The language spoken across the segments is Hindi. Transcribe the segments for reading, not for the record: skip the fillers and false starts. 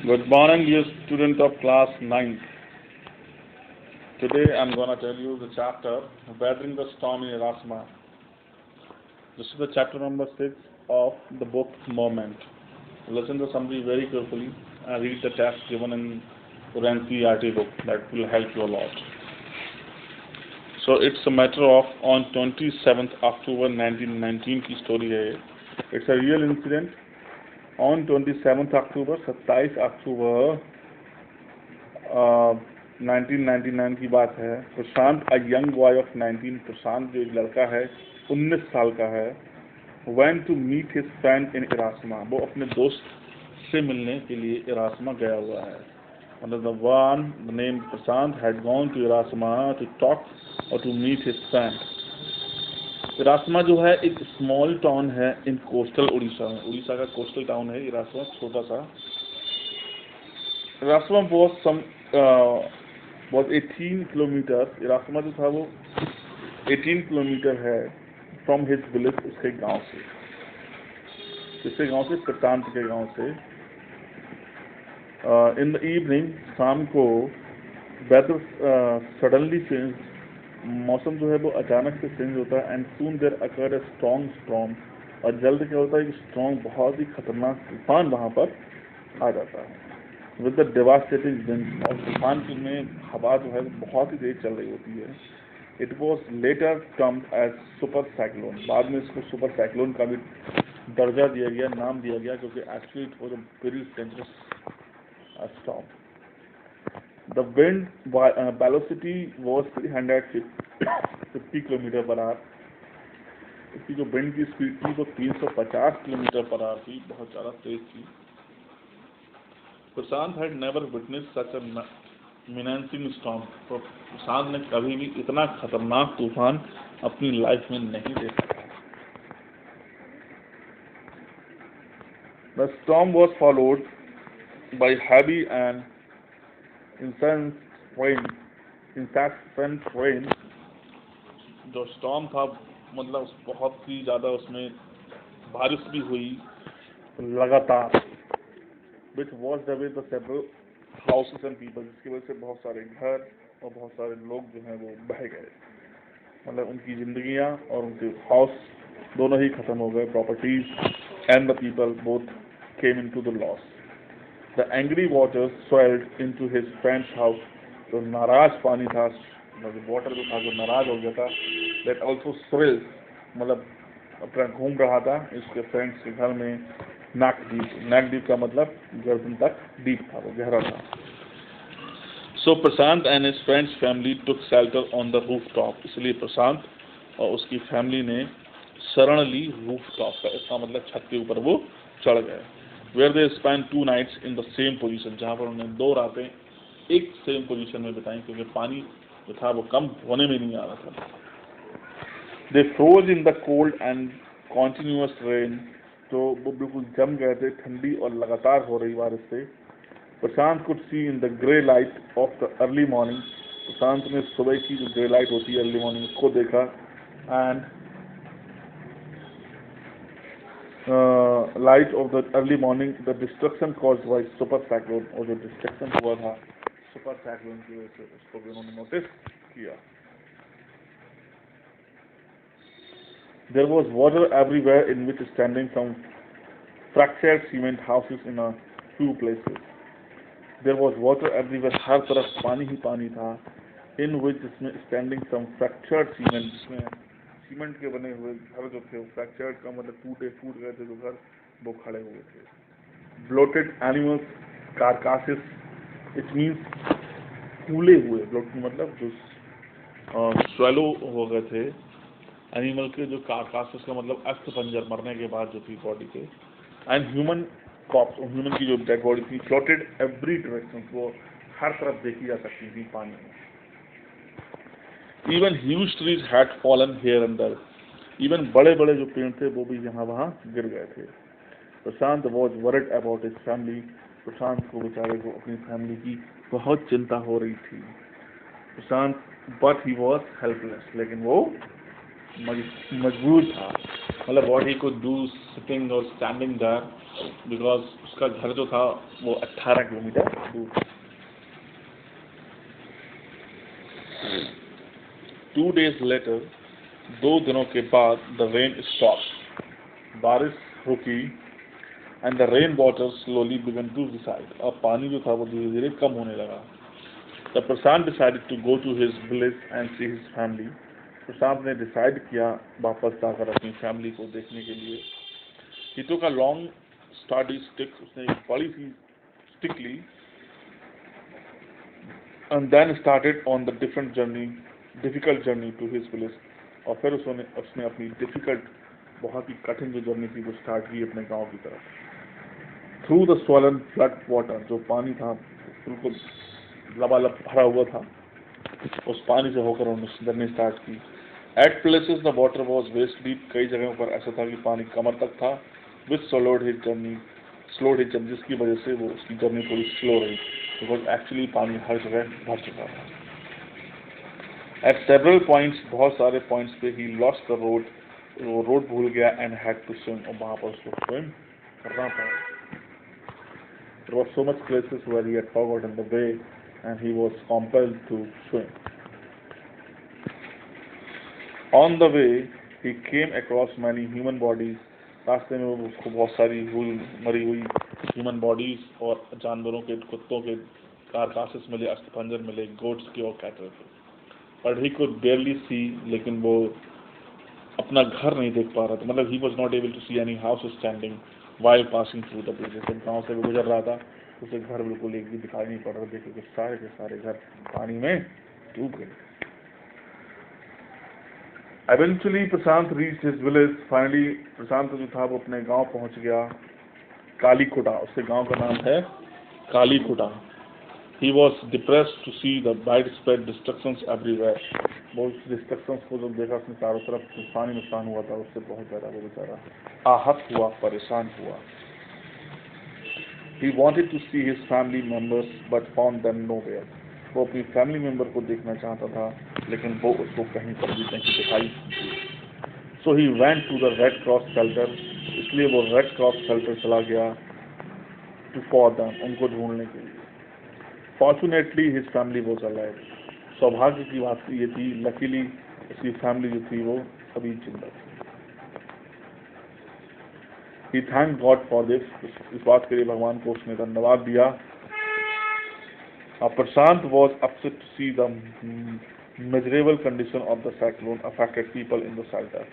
Good morning, dear student of class 9th. Today I'm going to tell you the chapter Weathering the Storm in Erasmus. This is the chapter number 6 of the book Moment. Listen to the summary very carefully and read the text given in NCERT book. That will help you a lot. So it's a matter of on 27th October 1919 की story है. It's a real incident. On 27th October, 27 अक्टूबर 1999 की बात है. प्रशांत, a young boy of 19, प्रशांत जो एक लड़का है 19 साल का है, went to meet his friend in Erasmus. वो अपने दोस्त से मिलने के लिए Erasmus गया हुआ है. The one named Prashant had gone to Erasmus to talk or to meet his friend. Erasama जो है एक स्मॉल टाउन है इन कोस्टल उड़ीसा में. उड़ीसा का कोस्टल टाउन है इरासमा, छोटा सा. Erasama was 18 kilometre. इरासमा जो था वो 18 किलोमीटर है फ्रॉम हिज विलेज, उसके गांव से. किसके गांव से? प्रशांत के गांव से. इन द इवनिंग, शाम को, वेदर सडनली चेंज, मौसम जो है वो अचानक से चेंज होता है. And soon there occur a strong storm, और जल्द क्या होता है कि स्ट्रॉन्ग, बहुत ही खतरनाक तूफान वहाँ पर आ जाता है. विद द डेवास्टेटिंग विंड, और तूफान में हवा जो है बहुत ही तेज चल रही होती है. It was later termed as super cyclone. बाद में इसको सुपर साइक्लोन का भी दर्जा दिया गया, नाम दिया गया, क्योंकि actually it was a very dangerous storm. The wind velocity was 350 kilometre per hour. इसकी जो विंड की स्पीड थी वो 350 किलोमीटर पर आवर थी, बहुत ज़्यादा तेज थी. प्रशांत had never witnessed such a menacing storm. तो प्रशांत ने कभी भी इतना खतरनाक तूफान अपनी लाइफ में नहीं देखा था. The storm was followed by heavy and incessant rain. जो स्टॉर्म था मतलब बहुत ही ज़्यादा उसमें बारिश भी हुई लगातार. which washed away the several houses and people, जिसकी वजह से बहुत सारे घर और बहुत सारे लोग जो हैं वो बह गए. मतलब उनकी जिंदगियां और उनके हाउस दोनों ही खत्म हो गए. Properties and the people both came into the loss. The angry waters swelled into his friend's house. तो नाराज पानी था, मतलब वाटर जो था जो नाराज हो गया था. That also swelled, मतलब अपना घूम रहा था इसके फ्रेंड्स के घर में. नाक डीप का मतलब गर्दन तक डीप था, वो गहरा था. So Prashant and his friend's family took shelter on the rooftop. इसलिए प्रशांत और उसकी फैमिली ने शरण ली रूफटॉप का. इसका मतलब छत के ऊपर वो चढ़ गए. Where they spent 2 nights in the same position, जहाँ पर उन्होंने 2 रातें एक सेम पोजीशन में बिताई, क्योंकि पानी जो था वो कम होने में नहीं आ रहा था. They froze in the cold and continuous rain. तो वो बिल्कुल जम गए थे ठंडी और लगातार हो रही बारिश से. प्रशांत could see in the grey light of the early morning. प्रशांत ने सुबह की जो ग्रे लाइट होती है अर्ली मॉर्निंग, उसको देखा. And light of the early morning the destruction caused by super cyclone. और जो डिस्ट्रक्शन हुआ था सुपर साइक्लोन की वजह से, उसको भी उन्होंने नोटिस किया. There was water everywhere, in which standing some fractured cement houses in a few places. There was water everywhere, हर तरफ पानी ही पानी था. In which इसमें standing some fractured cement, जिसमें सीमेंट के बने हुए घर जो थे, फ्रैक्चर्ड का मतलब टूट गए थे जो घर, वो खड़े हुए थे. ब्लोटेड एनिमल्स कारकासेस, इट मीन्स फूले हुए. ब्लोट मतलब जो स्वेलो हो गए थे एनिमल के, जो कारकासेस का मतलब अस्थि पंजर, मरने के बाद जो थी बॉडी के. एंड ह्यूमन कॉप्स, ह्यूमन की जो डेड बॉडी थी, फ्लोटेड एवरी डायरेक्शन, वो हर तरफ देखी जा सकती थी पानी में. Even huge trees had fallen here and there. Even बड़े बड़े जो पेड़ थे वो भी यहाँ वहाँ गिर गए थे. Prashant was worried about his family. Prashant को बेचारे को अपनी फैमिली की बहुत चिंता हो रही थी. प्रशांत, बट ही वॉज हेल्पलेस, लेकिन वो मजबूर था, मतलब what he could do sitting or standing there, because उसका घर जो था वो 18 किलोमीटर दूर था। 2 days later, 2 दिनों के बाद the rain stopped, बारिश रुकी, and the rain water slowly began to recede, अब पानी जो था वो धीरे धीरे कम होने लगा। The Prashant decided to go to his village and see his family. प्रशांत ने डिसाइड किया वापस जाकर अपनी फैमिली को देखने के लिए। He took a long sturdy stick, उसने एक बड़ी सी स्टिक ली, and then started on the difficult journey to his village, और फिर उसने अपनी डिफिकल्ट, बहुत ही कठिन जो जर्नी थी वो स्टार्ट की अपने गांव की तरफ। Through the swollen flood water, जो पानी था बिल्कुल लबालब भरा हुआ था, उस पानी से होकर उन्होंने जर्नी स्टार्ट की। At places the water was waist deep, कई जगहों पर ऐसा था कि पानी कमर तक था, which slowed his journey, जिसकी वजह से वो उसकी जर्नी थोड़ी स्लो रही, because actually पानी हर जगह भर चुका था। At several points, बहुत सारे points पे he lost the road, वो रोड भूल गया and had to swim, और वहाँ पर उसको swim करना पड़ा। There were so much places where he had forgotten the way and he was compelled to swim. On the way, he came across many human bodies. रास्ते में उसको बहुत सारी मरी हुई ह्यूमन बॉडीज और जानवरों के, कुत्तों के कारकासेस मिले, अस्थिपंजर मिले, गोट्स के और कैटल के। बट ही कुड बेयरली सी, लेकिन वो अपना घर नहीं देख पा रहा था, मतलब ही was not able to see any house standing while passing through the bridge. जब गाँव से भी गुजर रहा था उसे घर बिल्कुल एक भी दिखाई नहीं पड़ रहा, देखे कि सारे के सारे घर पानी में डूब गए। Eventually, Prashant reached his village. Finally, प्रशांत जो था वो अपने गांव पहुंच गया, कालीकुटा, उसके गांव का नाम है कालीकुटा। He was depressed to see the widespread destructions everywhere. वो उस destructions को जब देखा उसने चारों तरफ तूफानी नुकसान हुआ था, उससे बहुत ज़्यादा वो बेचारा आहत हुआ, परेशान हुआ। He wanted to see his family members but found them nowhere. वो अपनी फैमिली मेंबर को देखना चाहता था, लेकिन वो उसको कहीं पर भी नहीं दिखाई। So he went to the Red Cross shelter, इसलिए वो रेड क्रॉस शेल्टर चला गया to for them, उनको ढूंढने के लिए। Fortunately, his family was alive. सौभाग्य की बात ये थी, लकीली उसकी फैमिली जो थी वो अभी जिंदा थी। He thanked God for this, इस बात के लिए भगवान को उसने धन्यवाद दिया। Prashant was upset to see the miserable condition of the cyclone affected people in the shelter.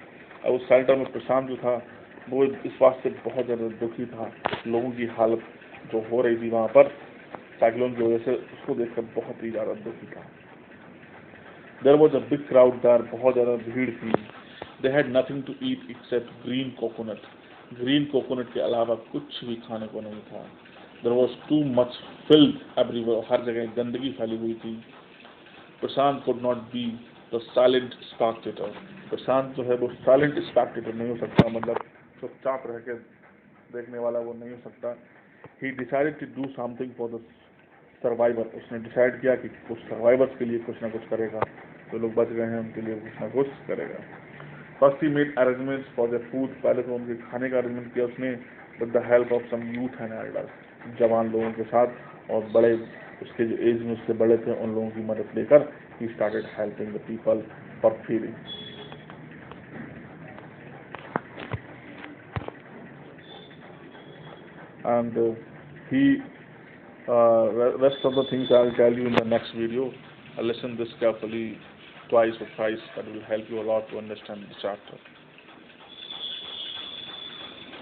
उस शेल्टर में प्रशांत जो था वो इस बात से बहुत ज़्यादा दुखी था, लोगों की हालत जो हो रही थी वहाँ पर साइक्लोन की वजह से, उसको देखकर बहुत ही ज़्यादा दुखी था। There was a big crowd there, बहुत ज़्यादा भीड़ थी। They had nothing to eat except green coconut. Green coconut के अलावा कुछ भी खाने को नहीं था। There was too much filth everywhere, हर जगह गंदगी फैली हुई थी। प्रशांत could not be the silent spectator. प्रशांत जो है वो साइलेंट स्पेक्टेटर नहीं हो सकता, मतलब चुपचाप रह के देखने वाला वो नहीं हो सकता। He decided to do something for the survivor. उसने डिसाइड किया कि कुछ सर्वाइवर्स के लिए कुछ ना कुछ करेगा, जो लोग बच गए हैं उनके लिए कुछ ना कुछ करेगा। First he made arrangements for their food. पहले तो उनके खाने का अरेंजमेंट किया उसने, with the help of some youth and elders, जवान लोगों के साथ, और बड़े उसके जो एज में उससे बड़े थे उन लोगों की मदद लेकर he started helping the people for feeding. And rest of the things I'll tell you in the next video. Listen this carefully twice or thrice. That will help you a lot to understand the chapter.